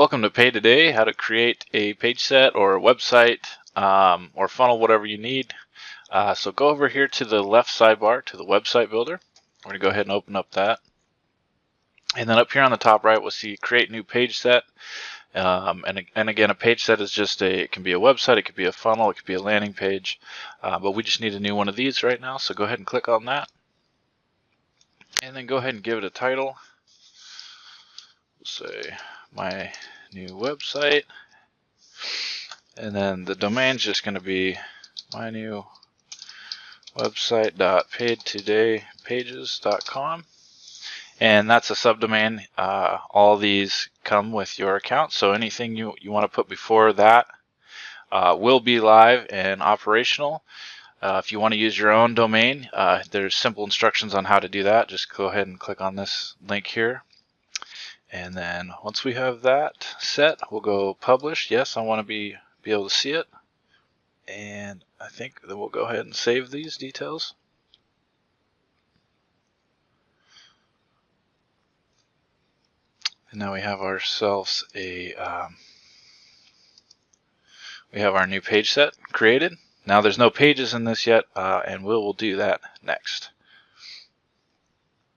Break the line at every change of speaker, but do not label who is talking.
Welcome to PaidToday, how to create a page set or a website or funnel, whatever you need. So go over here to the left sidebar to the website builder. We're going to go ahead and open up that. And then up here on the top right, we'll see create new page set. And again, a page set is just it can be a website, it could be a funnel, it could be a landing page. But we just need a new one of these right now. So go ahead and click on that. And then go ahead and give it a title. We'll say my new website, and then the domain's just going to be my new website.paidtodaypages.com, and that's a subdomain. All these come with your account, so anything you want to put before that will be live and operational. If you want to use your own domain, there's simple instructions on how to do that. Just go ahead and click on this link here. And then once we have that set, we'll go publish. Yes, I want to be able to see it. And I think that we'll go ahead and save these details. And now we have ourselves we have our new page set created. Now there's no pages in this yet, and we'll do that next.